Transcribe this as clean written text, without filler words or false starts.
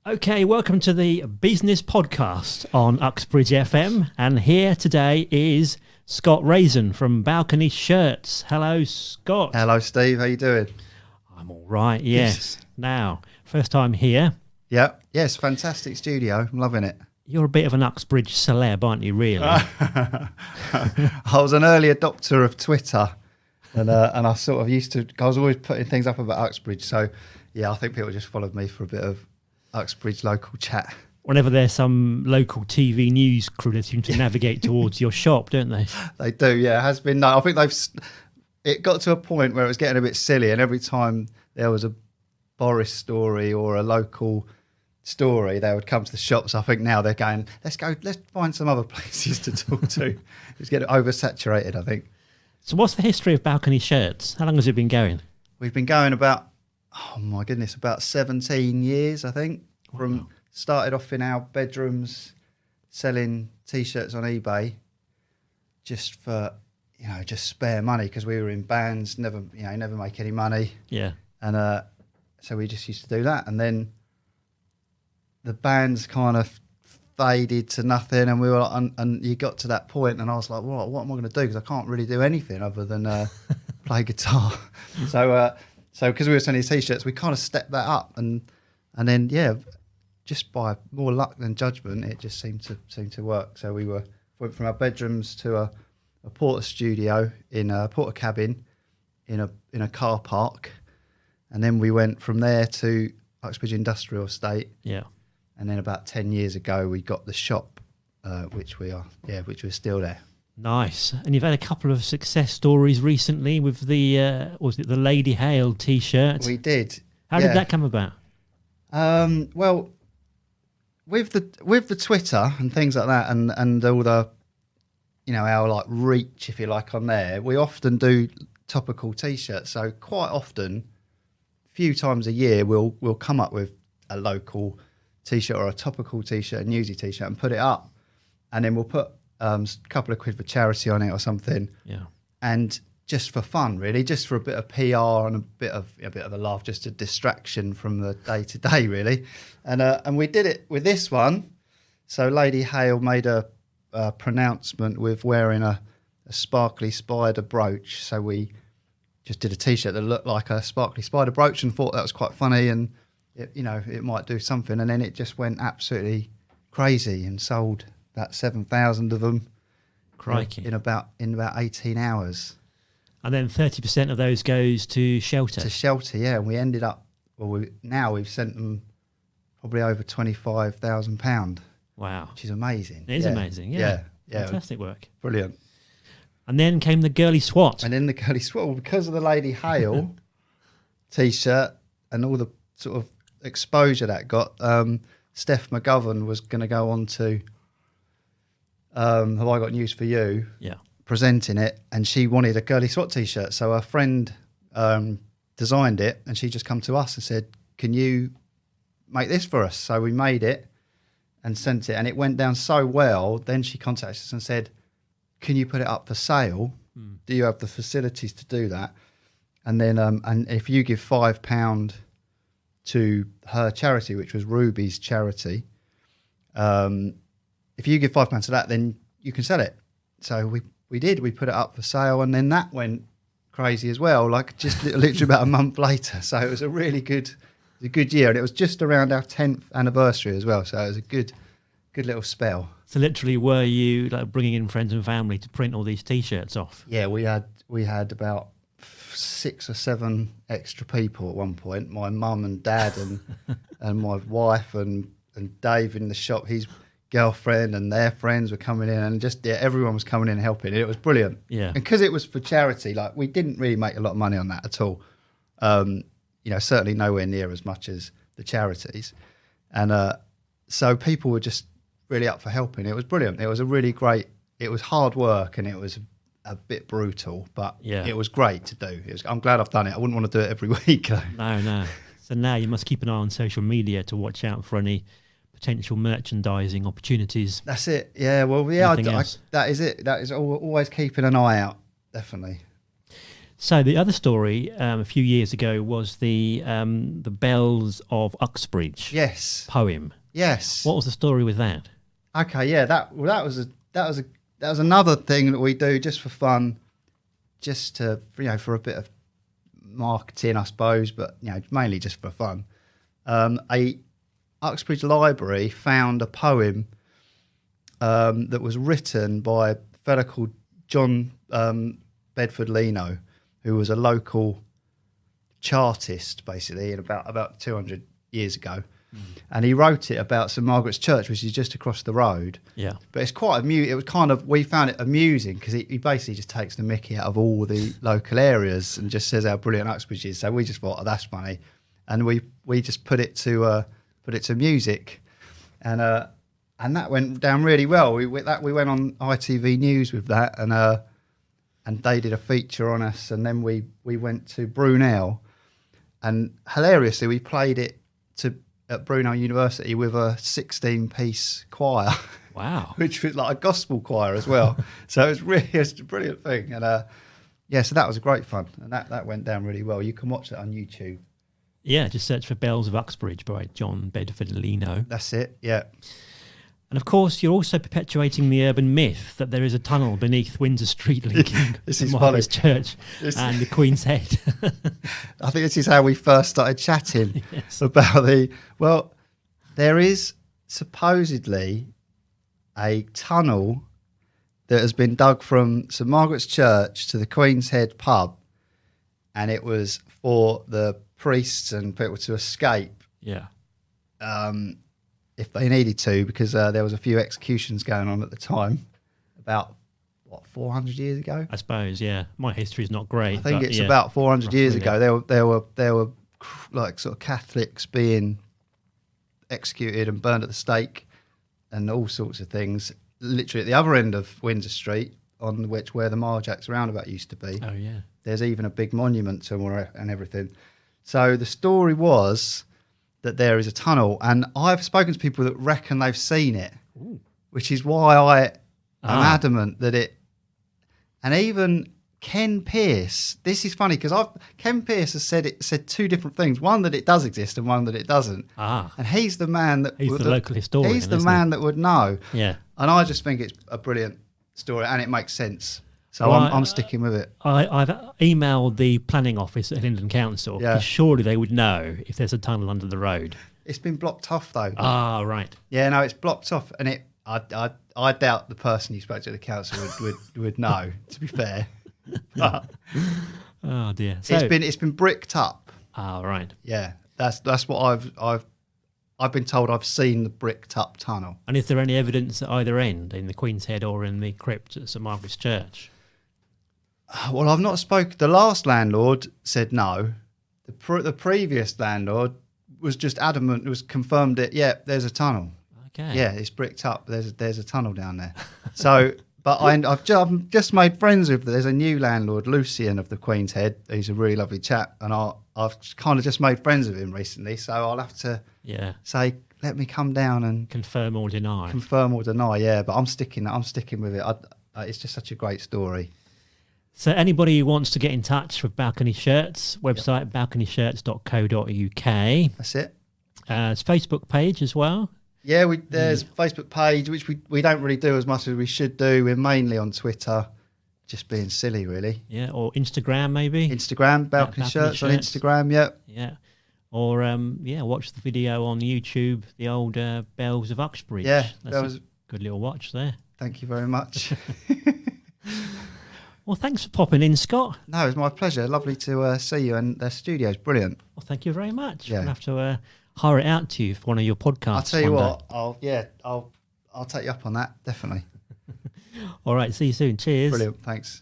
Okay, welcome to the Business Podcast on Uxbridge FM. And here today is Scott Raisin from Balcony Shirts. Hello, Scott. Hello, Steve. How you doing? I'm all right, yes. Now, first time here. Yeah. Yes, fantastic studio. I'm loving it. You're a bit of an Uxbridge celeb, aren't you, really? I was an early adopter of Twitter and I sort of I was always putting things up about Uxbridge. So, yeah, I think people just followed me for a bit of Uxbridge local chat. Whenever there's some local TV news crew, they seem to navigate towards your shop, don't they? They do, yeah. It has been. I think it got to a point where it was getting a bit silly, and every time there was a Boris story or a local story, they would come to the shops. I think now they're going, let's find some other places to talk to. It's getting oversaturated, I think. So what's the history of Balcony Shirts? How long has it been going? We've been going about 17 years, I think. Wow. Started off in our bedrooms selling T-shirts on eBay just for, just spare money because we were in bands, never make any money. Yeah. And so we just used to do that. And then the bands kind of faded to nothing, and we were and you got to that point, and I was like, what am I going to do? Because I can't really do anything other than play guitar. So because we were selling T-shirts, we kind of stepped that up, and then just by more luck than judgment, it just seemed to work. So we went from our bedrooms to a porter studio in a porter cabin in a car park, and then we went from there to Uxbridge Industrial Estate. Yeah. And then about 10 years ago, we got the shop, which we're still there. Nice. And you've had a couple of success stories recently with the Lady Hale T-shirt. We did. How did that come about? Well, with the Twitter and things like that, and all the, our reach, if you like, on there, we often do topical T-shirts. So quite often, a few times a year, we'll come up with a local T-shirt or a topical T-shirt, a newsy T-shirt, and put it up, and then we'll put a couple of quid for charity on it or something. Yeah. And just for fun, really, just for a bit of PR and a bit of a laugh, just a distraction from the day to day, really. And we did it with this one. So Lady Hale made a pronouncement with wearing a sparkly spider brooch. So we just did a T-shirt that looked like a sparkly spider brooch and thought that was quite funny, and it might do something. And then it just went absolutely crazy and sold about 7,000 of them. Crikey. In about 18 hours. And then 30% of those goes to shelter. To shelter, yeah. And we ended up, we've sent them probably over £25,000. Wow. Which is amazing. It is amazing, yeah. Fantastic work. Brilliant. And then came the Girly Swot. And then the Girly Swot, because of the Lady Hale T-shirt and all the sort of exposure that got, Steph McGovern was going to go on to Have I Got News for You? Yeah. Presenting it, and she wanted a Girly Swot T-shirt. So her friend designed it, and she just come to us and said, can you make this for us? So we made it and sent it, and it went down so well. Then she contacted us and said, can you put it up for sale? Do you have the facilities to do that? And then and if you give £5 to her charity, which was Ruby's charity, if you give £5 to that, then you can sell it. So we did. We put it up for sale, and then that went crazy as well. Like just literally about a month later. So it was a really good year, and it was just around our 10th anniversary as well. So it was a good little spell. So literally, were you like bringing in friends and family to print all these T-shirts off? Yeah, we had about 6 or 7 extra people at one point. My mum and dad and my wife and Dave in the shop. His girlfriend and their friends were coming in, and just everyone was coming in and helping. It was brilliant. Yeah. And because it was for charity, like we didn't really make a lot of money on that at all. Certainly nowhere near as much as the charities. And so people were just really up for helping. It was brilliant. It was it was hard work, and it was a bit brutal, but it was great to do. I'm glad I've done it. I wouldn't want to do it every week though. No. So now you must keep an eye on social media to watch out for any potential merchandising opportunities. That's it. Yeah. Well, that is it. That is always keeping an eye out. Definitely. So the other story a few years ago was the Bells of Uxbridge Yes. poem. Yes. What was the story with that? Okay, yeah, that was another thing that we do just for fun, just to for a bit of marketing, I suppose, but mainly just for fun. A Uxbridge Library found a poem that was written by a fella called John Bedford Leno, who was a local chartist, basically, in about 200 years ago. And he wrote it about St Margaret's Church, which is just across the road. Yeah. But it's quite it was we found it amusing because he basically just takes the mickey out of all the local areas and just says how brilliant Uxbridge is. So we just thought, oh, that's funny, and we just put it to music, and that went down really well. We went on ITV News with that, and they did a feature on us, and then we went to Brunel, and hilariously we played it at Brunel University with a 16-piece choir. Wow. Which was like a gospel choir as well. So it's a brilliant thing. And so that was great fun. And that went down really well. You can watch it on YouTube. Yeah, just search for Bells of Uxbridge by John Bedford Leno. That's it, yeah. And of course, you're also perpetuating the urban myth that there is a tunnel beneath Windsor Street linking St Margaret's Church and the Queen's Head. I think this is how we first started chatting about there is supposedly a tunnel that has been dug from St Margaret's Church to the Queen's Head pub, and it was for the priests and people to escape. Yeah. If they needed to, because there was a few executions going on at the time, about 400 years ago. I suppose, yeah. My history is not great. I think it's about 400 years ago. There were like sort of Catholics being executed and burned at the stake, and all sorts of things. Literally at the other end of Windsor Street, on where the Marjacks roundabout used to be. Oh yeah. There's even a big monument to them and everything. So the story was that there is a tunnel, and I've spoken to people that reckon they've seen it. Ooh. Which is why I am adamant that it. And even Ken Pierce, this is funny because Ken Pierce has said two different things: one that it does exist, and one that it doesn't. And he's the man that he's the local historian. He's the man that would know. Yeah, and I just think it's a brilliant story, and it makes sense. So I'm sticking with it. I've emailed the planning office at Hindon Council. Yeah. Surely they would know if there's a tunnel under the road. It's been blocked off though. Right. Yeah, no, it's blocked off, and I doubt the person you spoke to at the council would know. To be fair, but oh dear. So, it's been bricked up. Right. Yeah, that's what I've been told. I've seen the bricked up tunnel. And is there any evidence at either end, in the Queen's Head or in the crypt at St Margaret's Church? Well, I've not spoken. The last landlord said no. The previous landlord was just adamant. Was confirmed it. Yeah, there's a tunnel. Okay. Yeah, it's bricked up. There's a tunnel down there. So, but I've just made friends with. There's a new landlord, Lucian of the Queen's Head. He's a really lovely chap, and I've kind of just made friends with him recently. So I'll have to say, let me come down and confirm or deny. Yeah, but I'm sticking with it. It's just such a great story. So anybody who wants to get in touch with Balcony Shirts, website balconyshirts.co.uk. That's it. It's Facebook page as well. Yeah, there's Facebook page, which we don't really do as much as we should do. We're mainly on Twitter, just being silly, really. Yeah, or Instagram maybe. Instagram, Balcony Shirts on Instagram, yep. Yeah. Or, watch the video on YouTube, the old Bells of Uxbridge. Yeah, that was a good little watch there. Thank you very much. Well, thanks for popping in, Scott. No, it was my pleasure. Lovely to see you, and the studio's brilliant. Well, thank you very much. Yeah. I'll have to hire it out to you for one of your podcasts. I'll tell you what, I'll take you up on that, definitely. All right, see you soon. Cheers. Brilliant, thanks.